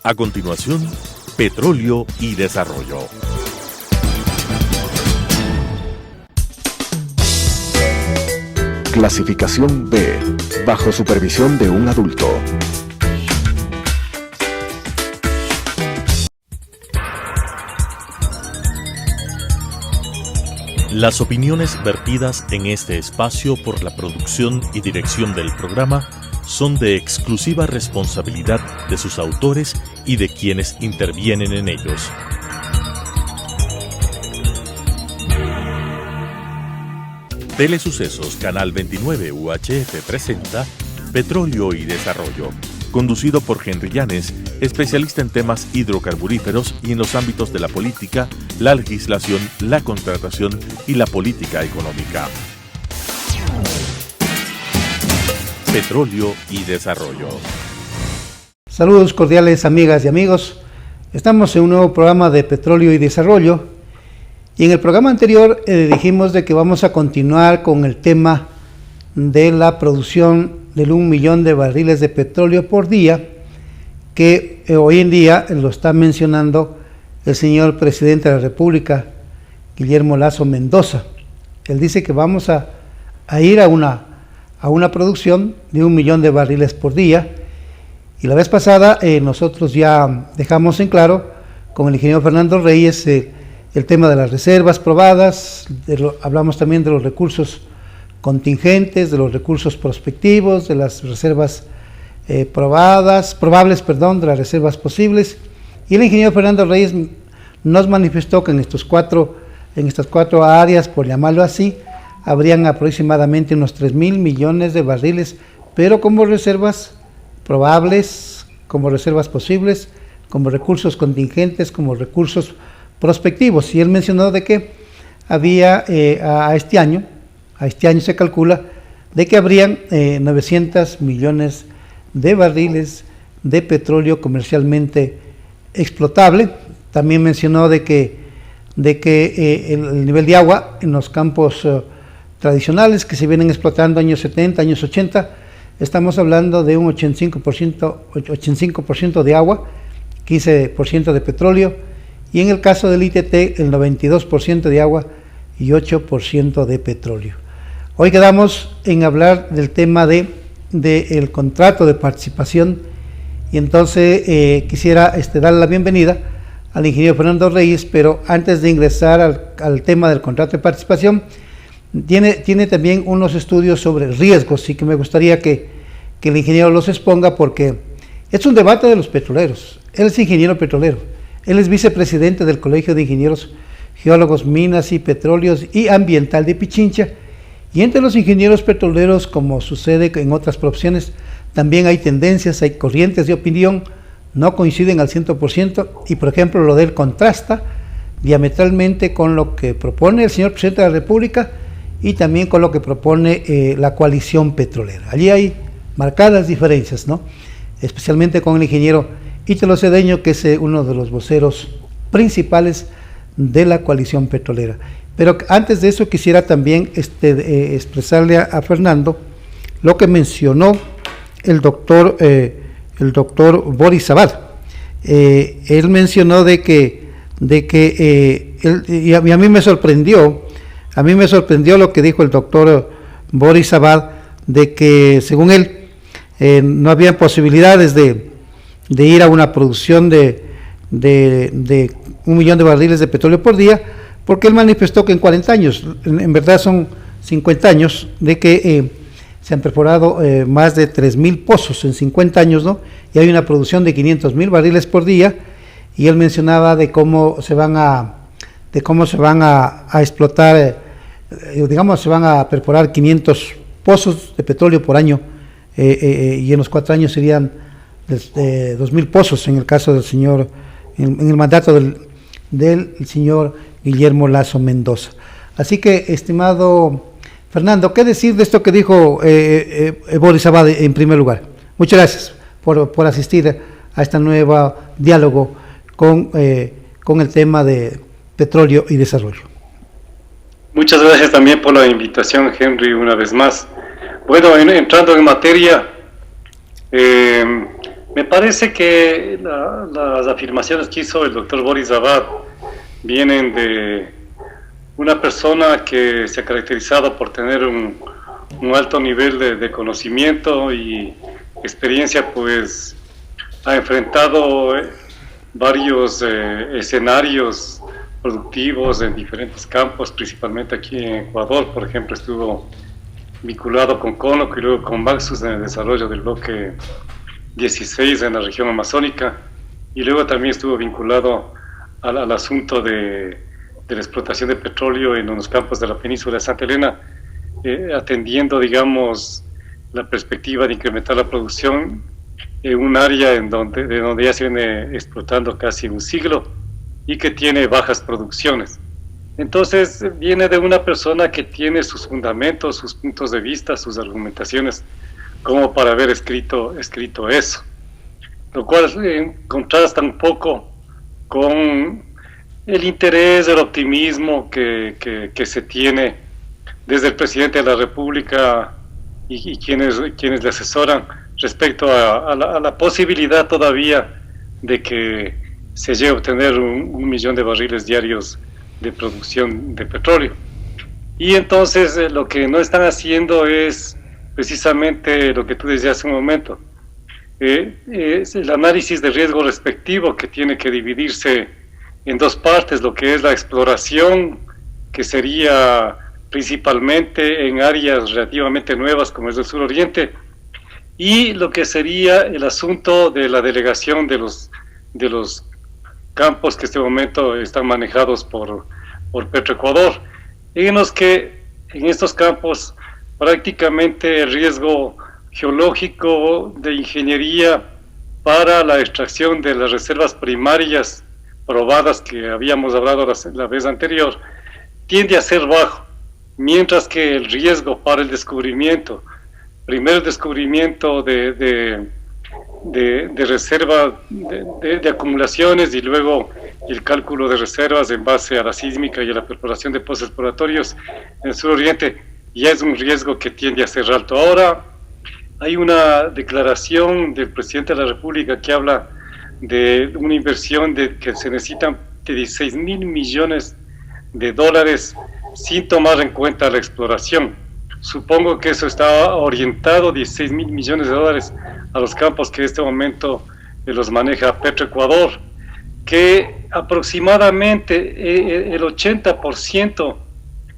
A continuación, Petróleo y Desarrollo. Clasificación B, bajo supervisión de un adulto. Las opiniones vertidas en este espacio por la producción y dirección del programa son de exclusiva responsabilidad de sus autores y de quienes intervienen en ellos. Telesucesos Canal 29 UHF presenta Petróleo y Desarrollo, conducido por Henry Llanes, especialista en temas hidrocarburíferos y en los ámbitos de la política, la legislación, la contratación y la política económica. Petróleo y Desarrollo. Saludos cordiales, amigas y amigos. Estamos en un nuevo programa de Petróleo y Desarrollo. Y en el programa anterior dijimos de que vamos a continuar con el tema de la producción del 1 millón de barriles de petróleo por día, que hoy en día lo está mencionando el señor presidente de la República, Guillermo Lasso Mendoza. Él dice que vamos a ir a una producción de 1 millón de barriles por día. Y la vez pasada nosotros ya dejamos en claro con el ingeniero Fernando Reyes el tema de las reservas probadas, hablamos también de los recursos contingentes, de los recursos prospectivos, de las reservas probables, de las reservas posibles. Y el ingeniero Fernando Reyes nos manifestó que en estas cuatro áreas, por llamarlo así, habrían aproximadamente unos 3,000 millones de barriles, pero como reservas probables, como reservas posibles, como recursos contingentes, como recursos prospectivos. Y él mencionó de que había a este año se calcula de que habrían 900 millones de barriles de petróleo comercialmente explotable. También mencionó de que el nivel de agua en los campos tradicionales que se vienen explotando años 70, años 80, estamos hablando de un 85% de agua, 15% de petróleo, y en el caso del ITT el 92% de agua y 8% de petróleo. Hoy quedamos en hablar del tema del contrato de participación, y entonces quisiera darle la bienvenida al ingeniero Fernando Reyes, pero antes de ingresar al tema del contrato de participación, tiene también unos estudios sobre riesgos, y que me gustaría que el ingeniero los exponga, porque es un debate de los petroleros. Él es ingeniero petrolero, él es vicepresidente del Colegio de Ingenieros Geólogos, Minas y Petróleos y Ambiental de Pichincha, y entre los ingenieros petroleros, como sucede en otras profesiones, también hay tendencias, hay corrientes de opinión, no coinciden al 100%, y por ejemplo lo de él contrasta diametralmente con lo que propone el señor presidente de la República y también con lo que propone la coalición petrolera. Allí hay marcadas diferencias, ¿no? Especialmente con el ingeniero Ítalo Cedeño, que es uno de los voceros principales de la coalición petrolera. Pero antes de eso quisiera también expresarle a Fernando lo que mencionó el doctor Boris Abad. Él mencionó de que y a mí me sorprendió lo que dijo el doctor Boris Abad, de que según él no había posibilidades de ir a una producción de 1 millón de barriles de petróleo por día, porque él manifestó que en 40 años, en verdad son 50 años, de que se han perforado más de 3,000 pozos en 50 años, ¿no? Y hay una producción de 500,000 barriles por día, y él mencionaba de cómo se van a explotar, se van a perforar 500 pozos de petróleo por año, y en los 4 años serían 2,000 pozos en el caso del señor, en el mandato del señor Guillermo Lasso Mendoza. Así que, estimado Fernando, ¿qué decir de esto que dijo Boris Abad en primer lugar? Muchas gracias por asistir a este nuevo diálogo con el tema de petróleo y desarrollo. Muchas gracias también por la invitación, Henry, una vez más. Bueno, entrando en materia, Me parece que las afirmaciones que hizo el doctor Boris Abad vienen de una persona que se ha caracterizado por tener un alto nivel de conocimiento y experiencia, pues ha enfrentado varios escenarios productivos en diferentes campos, principalmente aquí en Ecuador. Por ejemplo, estuvo vinculado con CONOC y luego con Maxus en el desarrollo del bloque 16 en la región amazónica, y luego también estuvo vinculado al asunto de la explotación de petróleo en los campos de la península de Santa Elena, atendiendo, digamos, la perspectiva de incrementar la producción en un área de donde ya se viene explotando casi un siglo y que tiene bajas producciones. Entonces viene de una persona que tiene sus fundamentos, sus puntos de vista, sus argumentaciones, como para haber escrito eso, lo cual contrasta un poco con el interés, el optimismo que se tiene desde el presidente de la República y quienes le asesoran respecto a la posibilidad todavía de que se llegue a obtener 1 millón de barriles diarios de producción de petróleo. Y entonces lo que no están haciendo es precisamente lo que tú decías hace un momento, es el análisis de riesgo respectivo, que tiene que dividirse en dos partes: lo que es la exploración, que sería principalmente en áreas relativamente nuevas como es el suroriente, y lo que sería el asunto de la delegación de los campos que en este momento están manejados por Petroecuador, en los que en estos campos prácticamente el riesgo geológico, de ingeniería para la extracción de las reservas primarias probadas que habíamos hablado la vez anterior tiende a ser bajo, mientras que el riesgo para el descubrimiento, primero el descubrimiento de reserva de acumulaciones y luego el cálculo de reservas en base a la sísmica y a la perforación de pozos exploratorios en el suroriente, ya es un riesgo que tiende a ser alto. Ahora hay una declaración del presidente de la República que habla de una inversión que se necesitan de 16.000 millones de dólares sin tomar en cuenta la exploración. Supongo que eso está orientado, 16.000 millones de dólares, a los campos que en este momento los maneja Petroecuador, que aproximadamente el 80%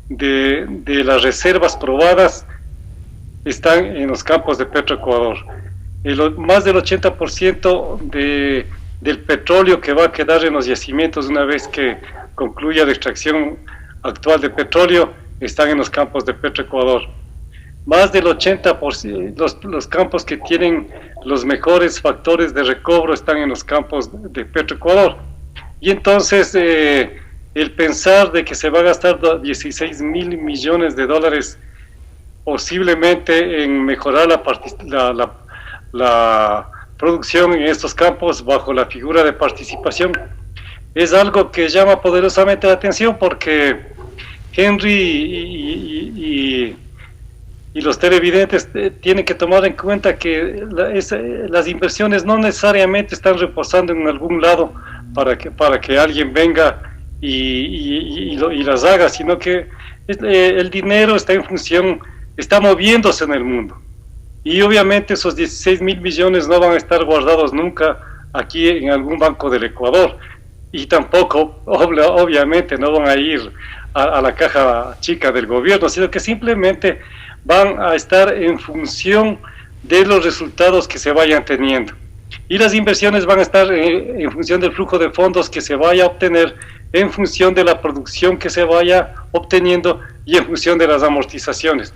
de las reservas probadas están en los campos de Petroecuador. Más del 80% del petróleo que va a quedar en los yacimientos una vez que concluya la extracción actual de petróleo están en los campos de Petroecuador. Más del 80%, los campos que tienen los mejores factores de recobro están en los campos de Petroecuador. Y entonces el pensar de que se va a gastar 16.000 millones de dólares posiblemente en mejorar la producción en estos campos bajo la figura de participación es algo que llama poderosamente la atención, porque Henry y los televidentes tienen que tomar en cuenta que las inversiones no necesariamente están reposando en algún lado para que alguien venga y las haga, sino que el dinero está está moviéndose en el mundo. Y obviamente esos 16.000 millones no van a estar guardados nunca aquí en algún banco del Ecuador, y tampoco, obviamente, no van a ir a la caja chica del gobierno, sino que simplemente van a estar en función de los resultados que se vayan teniendo. Y las inversiones van a estar en función del flujo de fondos que se vaya a obtener, en función de la producción que se vaya obteniendo y en función de las amortizaciones.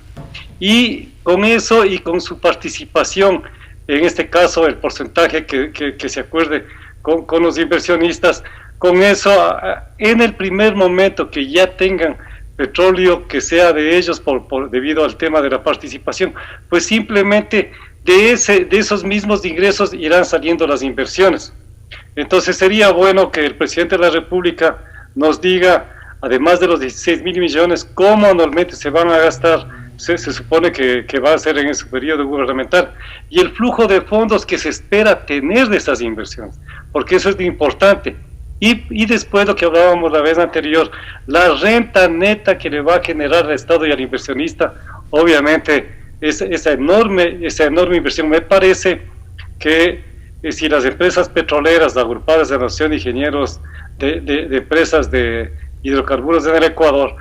Y con eso y con su participación, en este caso el porcentaje que se acuerde con los inversionistas, con eso en el primer momento que ya tengan petróleo que sea de ellos debido al tema de la participación, pues simplemente de esos mismos ingresos irán saliendo las inversiones. Entonces sería bueno que el presidente de la República nos diga, además de los 16.000 millones, cómo anualmente se van a gastar se supone que va a ser en ese periodo gubernamental, y el flujo de fondos que se espera tener de esas inversiones, porque eso es lo importante. Y después lo que hablábamos la vez anterior, la renta neta que le va a generar al Estado y al inversionista, obviamente esa enorme inversión. Me parece que si las empresas petroleras agrupadas de la Asociación de Ingenieros de empresas de hidrocarburos en el Ecuador,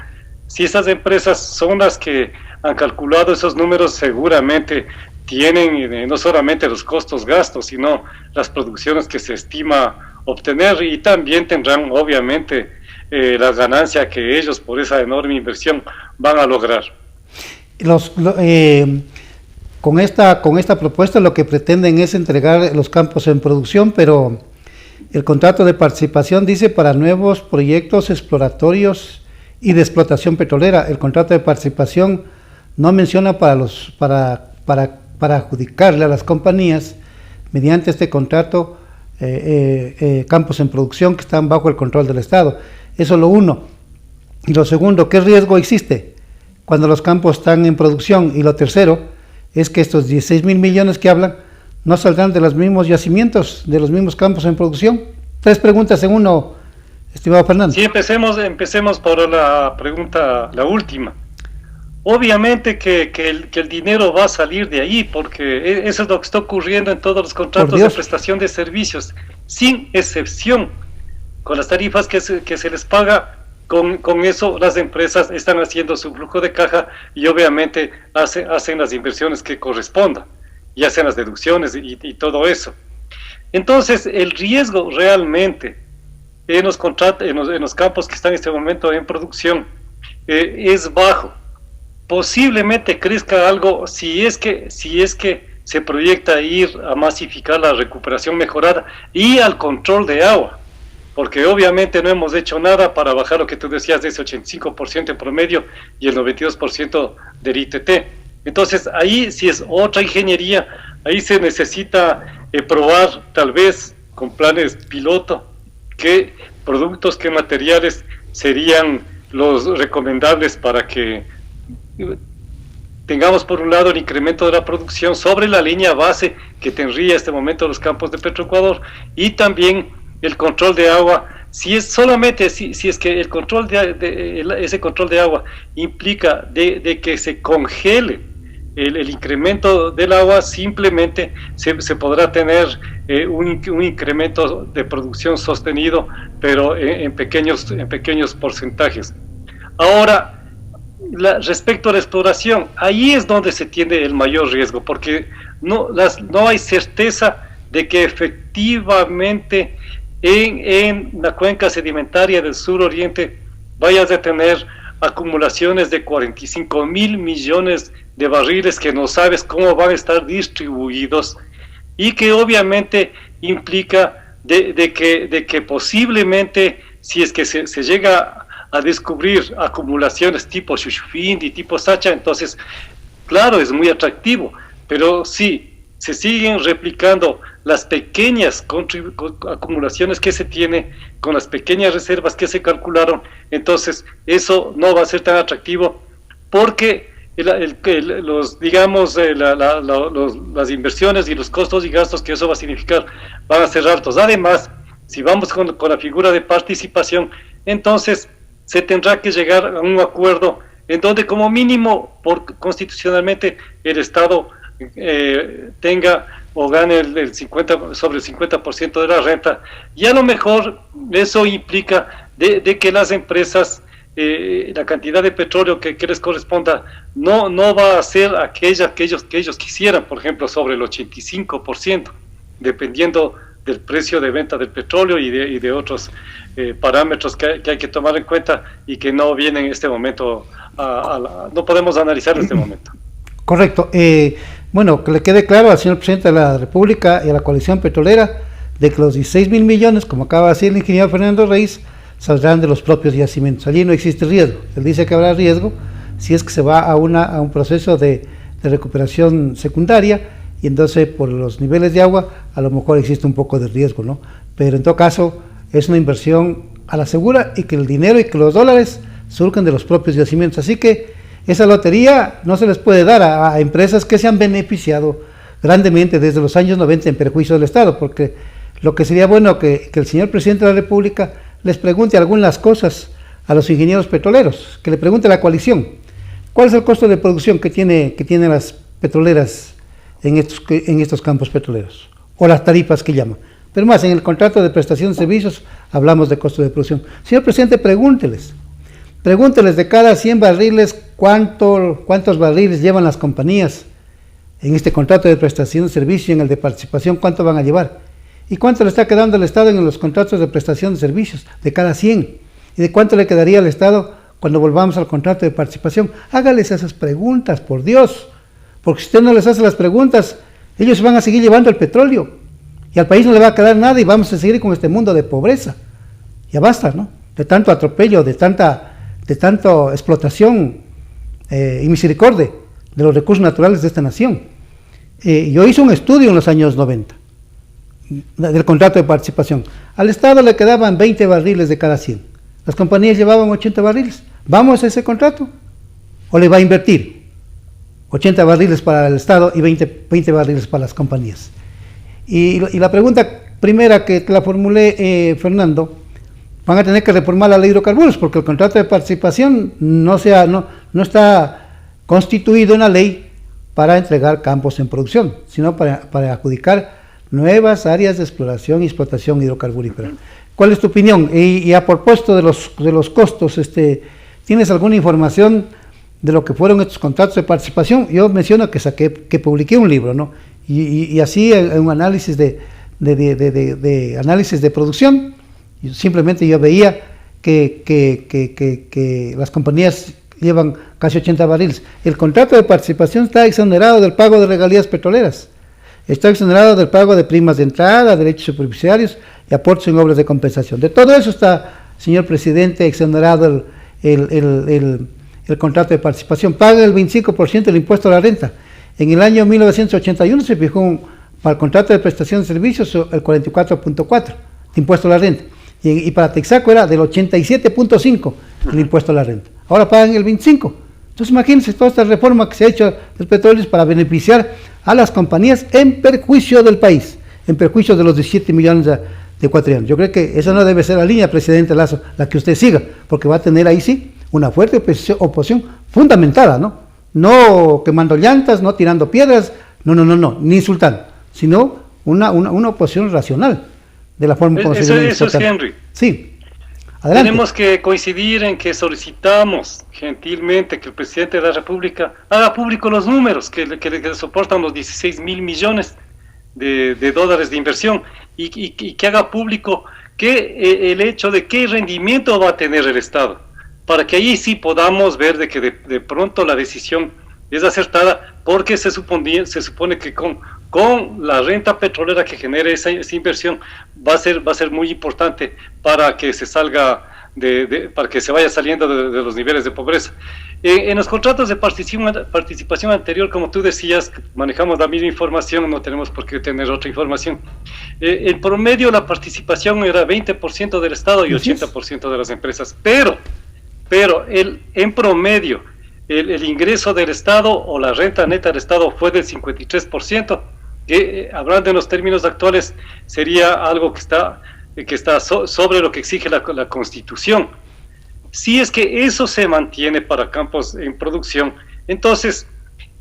si esas empresas son las que han calculado esos números, seguramente tienen no solamente los costos gastos, sino las producciones que se estima obtener, y también tendrán obviamente la ganancia que ellos por esa enorme inversión van a lograr. Con esta propuesta lo que pretenden es entregar los campos en producción, pero el contrato de participación dice para nuevos proyectos exploratorios y de explotación petrolera. El contrato de participación no menciona para adjudicarle a las compañías mediante este contrato campos en producción que están bajo el control del Estado. Eso es lo uno. Y lo segundo, ¿qué riesgo existe cuando los campos están en producción? Y lo tercero es que estos 16.000 millones que hablan no saldrán de los mismos yacimientos, de los mismos campos en producción. 3 preguntas en uno, estimado Fernando. Sí, empecemos por la pregunta, la última. Obviamente que el dinero va a salir de ahí, porque eso es lo que está ocurriendo en todos los contratos de prestación de servicios, sin excepción. Con las tarifas que se les paga, con eso las empresas están haciendo su flujo de caja y obviamente hacen las inversiones que correspondan y hacen las deducciones y todo eso. Entonces, el riesgo realmente en los campos que están en este momento en producción es bajo. Posiblemente crezca algo si es que se proyecta ir a masificar la recuperación mejorada y al control de agua, porque obviamente no hemos hecho nada para bajar lo que tú decías de ese 85% en promedio y el 92% del ITT. Entonces ahí sí es otra ingeniería, ahí se necesita probar tal vez con planes piloto qué productos, qué materiales serían los recomendables para que tengamos por un lado el incremento de la producción sobre la línea base que tendría este momento los campos de Petroecuador, y también el control de agua. Si es solamente si es que el control ese control de agua implica de que se congele el incremento del agua, simplemente se podrá tener un incremento de producción sostenido, pero en pequeños porcentajes. Ahora, respecto a la exploración, ahí es donde se tiene el mayor riesgo, porque no hay certeza de que efectivamente en la cuenca sedimentaria del suroriente vayas a tener acumulaciones de 45.000 millones de barriles que no sabes cómo van a estar distribuidos, y que obviamente implica de que posiblemente, si es que se llega a descubrir acumulaciones tipo Shushufindi, tipo Sacha, entonces, claro, es muy atractivo, pero si se siguen replicando las pequeñas acumulaciones que se tiene con las pequeñas reservas que se calcularon, entonces eso no va a ser tan atractivo, porque las inversiones y los costos y gastos que eso va a significar van a ser altos. Además, si vamos con la figura de participación, entonces se tendrá que llegar a un acuerdo en donde como mínimo constitucionalmente el Estado tenga o gane sobre el 50% de la renta, y a lo mejor eso implica de que las empresas, la cantidad de petróleo que les corresponda no va a ser aquella que ellos quisieran, por ejemplo sobre el 85%, dependiendo del precio de venta del petróleo y de otros parámetros que hay que tomar en cuenta y que no vienen en este momento, no podemos analizar en este momento. Correcto. Bueno, que le quede claro al señor presidente de la República y a la coalición petrolera de que los 16.000 millones, como acaba de decir el ingeniero Fernando Reyes, saldrán de los propios yacimientos. Allí no existe riesgo. Él dice que habrá riesgo si es que se va a un proceso de recuperación secundaria, y entonces por los niveles de agua a lo mejor existe un poco de riesgo, ¿no? Pero en todo caso es una inversión a la segura, y que el dinero y que los dólares surgen de los propios yacimientos. Así que Esa lotería no se les puede dar a empresas que se han beneficiado grandemente desde los años 90 en perjuicio del Estado, porque lo que sería bueno que el señor presidente de la República les pregunte algunas cosas a los ingenieros petroleros, que le pregunte a la coalición, ¿cuál es el costo de producción que tienen las petroleras en estos campos petroleros? O las tarifas que llaman. Pero más, en el contrato de prestación de servicios hablamos de costo de producción. Señor presidente, pregúnteles de cada 100 barriles, cuántos barriles llevan las compañías en este contrato de prestación de servicio y en el de participación, cuánto van a llevar. ¿Y cuánto le está quedando al Estado en los contratos de prestación de servicios de cada 100? ¿Y de cuánto le quedaría al Estado cuando volvamos al contrato de participación? Hágales esas preguntas, por Dios. Porque si usted no les hace las preguntas, ellos van a seguir llevando el petróleo. Y al país no le va a quedar nada y vamos a seguir con este mundo de pobreza. Ya basta, ¿no? De tanto atropello, de tanta explotación y misericordia de los recursos naturales de esta nación. Yo hice un estudio en los años 90 del contrato de participación. Al Estado le quedaban 20 barriles de cada 100. Las compañías llevaban 80 barriles. ¿Vamos a ese contrato? ¿O le va a invertir 80 barriles para el Estado y 20 barriles para las compañías? Y la pregunta primera que la formulé, Fernando, van a tener que reformar la ley de hidrocarburos, porque el contrato de participación no está constituido en la ley para entregar campos en producción, sino para adjudicar nuevas áreas de exploración y explotación hidrocarburífera. ¿Cuál es tu opinión? Y a propósito de los costos, ¿tienes alguna información de lo que fueron estos contratos de participación? Yo menciono que publiqué un libro, ¿no? Y así un análisis de análisis de producción. Simplemente yo veía que las compañías llevan casi 80 barriles. El contrato de participación está exonerado del pago de regalías petroleras, está exonerado del pago de primas de entrada, derechos superficiales y aportes en obras de compensación. De todo eso está, señor presidente, exonerado el contrato de participación. Paga el 25% del impuesto a la renta. En el año 1981 se fijó para el contrato de prestación de servicios el 44.4% de impuesto a la renta. Y para Texaco era del 87.5% el impuesto a la renta. Ahora pagan el 25%. Entonces imagínense toda esta reforma que se ha hecho del petróleo es para beneficiar a las compañías en perjuicio del país, en perjuicio de los 17 millones de ecuatorianos. Yo creo que esa no debe ser la línea, presidente Lazo, la que usted siga, porque va a tener ahí sí una fuerte oposición fundamentada, ¿no? No quemando llantas, no tirando piedras, no, ni insultando, sino una oposición racional de la forma como se debe Eso es, Henry. Sí. Adelante. Tenemos que coincidir en que solicitamos gentilmente que el presidente de la República haga público los números que le soportan los 16.000 millones de dólares de inversión y que haga público el hecho de qué rendimiento va a tener el Estado, para que ahí sí podamos ver de que de pronto la decisión es acertada, porque se supone que con la renta petrolera que genere esa inversión va a ser muy importante para que se salga para que se vaya saliendo de los niveles de pobreza. En los contratos de participación anterior, como tú decías, manejamos la misma información, no tenemos por qué tener otra información. En promedio la participación era 20% del Estado y 80% de las empresas, pero en promedio el ingreso del Estado o la renta neta del Estado fue del 53%, que hablando en los términos actuales sería algo que está sobre lo que exige la Constitución. Si es que eso se mantiene para campos en producción, entonces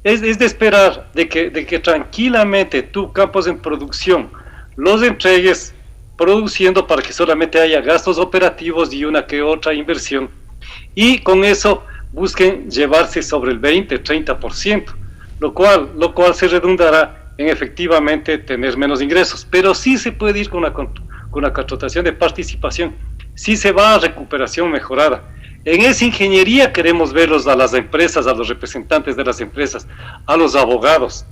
es de esperar de que tranquilamente tú campos en producción los entregues produciendo para que solamente haya gastos operativos y una que otra inversión, y con eso busquen llevarse sobre el 20-30%, lo cual se redundará en efectivamente tener menos ingresos, pero sí se puede ir con una contratación de participación, sí se va a recuperación mejorada. En esa ingeniería queremos verlos a las empresas, a los representantes de las empresas, a los abogados,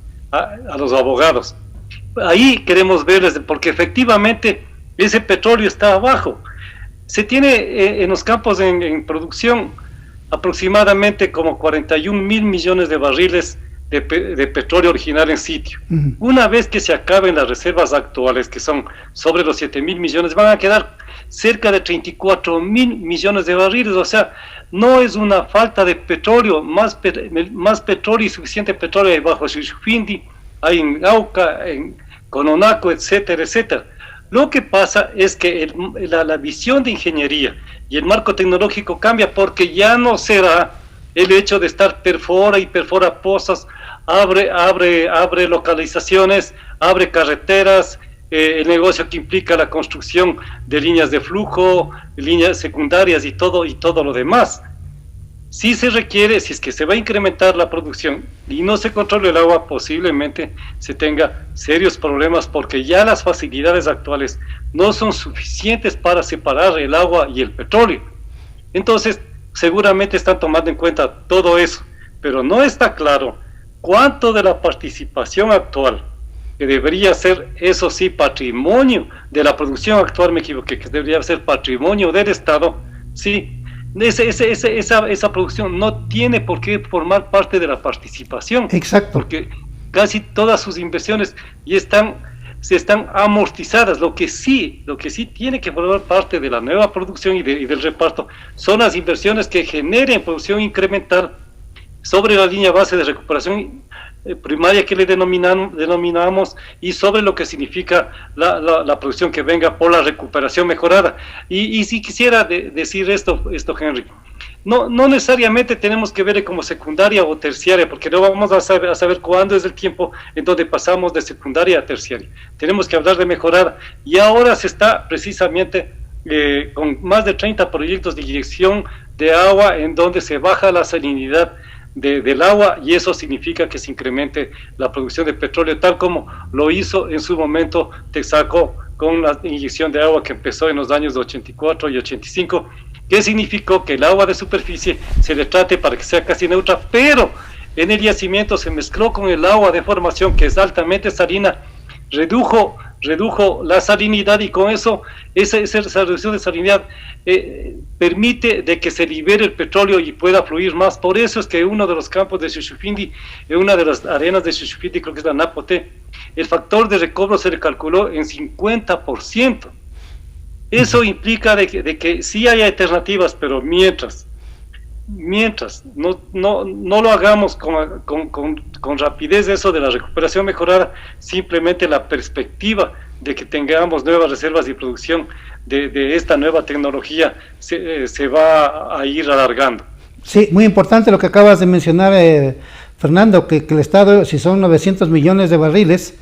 ahí queremos verles, porque efectivamente ese petróleo está abajo. Se tiene en los campos en producción aproximadamente como 41.000 millones de barriles de petróleo original en sitio. Ujú. Una vez que se acaben las reservas actuales, que son sobre los 7.000 millones, van a quedar cerca de 34.000 millones de barriles. O sea, no es una falta de petróleo, más petróleo y suficiente petróleo hay bajo Shushufindi, hay en Auca, en Cononaco, etcétera, etcétera. Lo que pasa es que la visión de ingeniería y el marco tecnológico cambia, porque ya no será el hecho de estar perfora y perfora pozas, abre localizaciones, abre carreteras, el negocio que implica la construcción de líneas de flujo, líneas secundarias y todo lo demás. Si se requiere, si es que se va a incrementar la producción y no se controla el agua, posiblemente se tenga serios problemas, porque ya las facilidades actuales no son suficientes para separar el agua y el petróleo. Entonces, seguramente están tomando en cuenta todo eso, pero no está claro cuánto de la participación actual, que debería ser, eso sí, patrimonio de la producción actual, me equivoqué, que debería ser patrimonio del Estado, sí, esa producción no tiene por qué formar parte de la participación. Exacto. Porque casi todas sus inversiones ya se están amortizadas. Lo que sí tiene que formar parte de la nueva producción y del reparto son las inversiones que generen producción incremental sobre la línea base de recuperación primaria que le denominamos, y sobre lo que significa la producción que venga por la recuperación mejorada. Y si quisiera decir esto, Henry, no necesariamente tenemos que ver como secundaria o terciaria, porque no vamos a saber cuándo es el tiempo en donde pasamos de secundaria a terciaria. Tenemos que hablar de mejorada, y ahora se está precisamente con más de 30 proyectos de inyección de agua en donde se baja la salinidad del agua, y eso significa que se incremente la producción de petróleo, tal como lo hizo en su momento Texaco con la inyección de agua que empezó en los años de 84 y 85, que significó que el agua de superficie se le trate para que sea casi neutra, pero en el yacimiento se mezcló con el agua de formación, que es altamente salina, redujo la salinidad, y con eso esa reducción de salinidad permite de que se libere el petróleo y pueda fluir más. Por eso es que uno de los campos de Shushufindi, en una de las arenas de Shushufindi, creo que es la Napote, el factor de recobro se le calculó en 50%. Eso implica de que sí hay alternativas, pero mientras no lo hagamos con rapidez, eso de la recuperación mejorada, simplemente la perspectiva de que tengamos nuevas reservas de producción de esta nueva tecnología se va a ir alargando. Sí, muy importante lo que acabas de mencionar, Fernando, que el Estado, si son 900 millones de barriles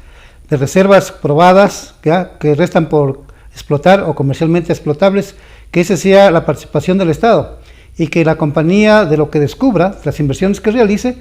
de reservas probadas que restan por explotar o comercialmente explotables, que esa sea la participación del Estado, y que la compañía, de lo que descubra, las inversiones que realice,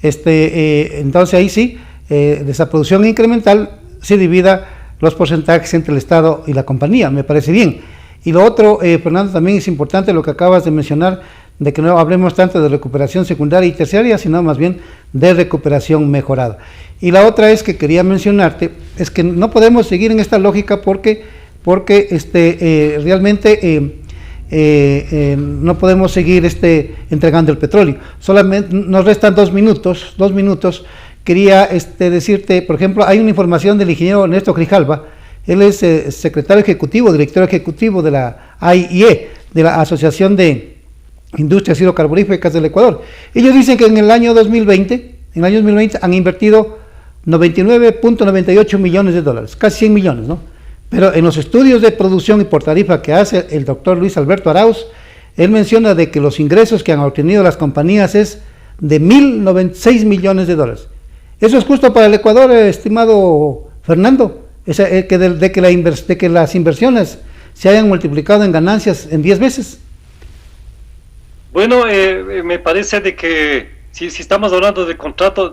entonces ahí sí, de esa producción incremental, se divida los porcentajes entre el Estado y la compañía. Me parece bien. Y lo otro, Fernando, también es importante lo que acabas de mencionar, de que no hablemos tanto de recuperación secundaria y terciaria, sino más bien de recuperación mejorada. Y la otra es que quería mencionarte, es que no podemos seguir en esta lógica porque realmente no podemos seguir entregando el petróleo. Solamente nos restan 2 minutos. Quería decirte, por ejemplo, hay una información del ingeniero Ernesto Grijalva. Él es secretario ejecutivo, director ejecutivo de la AIE, de la Asociación de Industrias Hidrocarburíferas del Ecuador. Ellos dicen que en el año 2020 han invertido 99.98 millones de dólares, casi 100 millones, ¿no? Pero en los estudios de producción y por tarifa que hace el doctor Luis Alberto Arauz, él menciona de que los ingresos que han obtenido las compañías es de 1.096 millones de dólares. ¿Eso es justo para el Ecuador, estimado Fernando? De que las inversiones se hayan multiplicado en ganancias en 10 veces. Bueno, me parece de que si estamos hablando de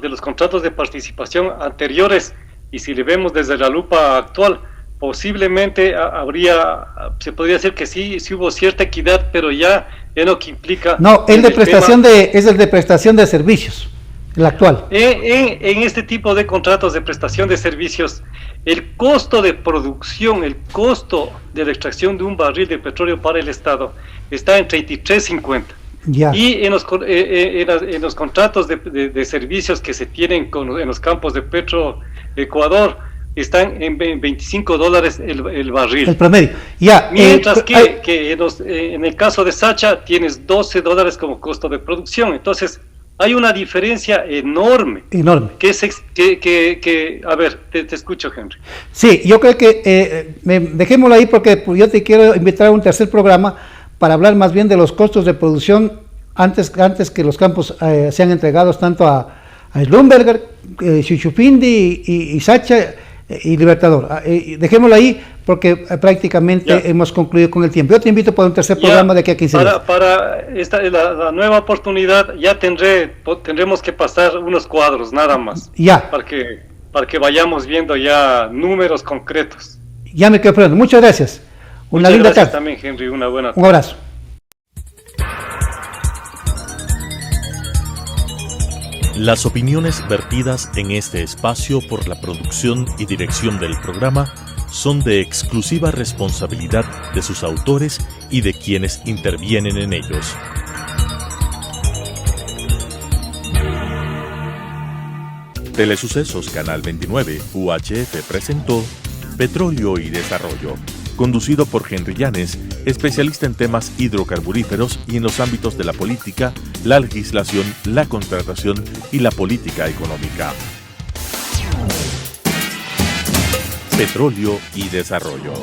los contratos de participación anteriores, y si le vemos desde la lupa actual, posiblemente se podría decir que sí hubo cierta equidad, pero ya en lo que implica... No, es el de prestación de servicios, el actual. En este tipo de contratos de prestación de servicios, el costo de producción, el costo de la extracción de un barril de petróleo para el Estado está en 33.50. Ya. Y en los contratos de servicios que se tienen en los campos de Petroecuador, están en $25 el barril. El promedio. Ya. Mientras que en el caso de Sacha tienes $12 como costo de producción. Entonces, hay una diferencia enorme. Enorme. A ver, te escucho, Henry. Sí, yo creo que dejémoslo ahí porque yo te quiero invitar a un tercer programa para hablar más bien de los costos de producción antes que los campos sean entregados tanto a Schlumberger, Shushufindi y Sacha y Libertador. Dejémoslo ahí porque prácticamente hemos concluido con el tiempo. Yo te invito para un tercer programa de aquí a 15 días. Para la nueva oportunidad ya tendremos que pasar unos cuadros nada más. Ya. Para que vayamos viendo ya números concretos. Ya me quedo pronto. Muchas gracias. Una linda tarde. También, Henry, una buena tarde. Un abrazo. Las opiniones vertidas en este espacio por la producción y dirección del programa son de exclusiva responsabilidad de sus autores y de quienes intervienen en ellos. Telesucesos Canal 29 UHF presentó Petróleo y Desarrollo, conducido por Henry Llanes, especialista en temas hidrocarburíferos y en los ámbitos de la política, la legislación, la contratación y la política económica. Petróleo y Desarrollo.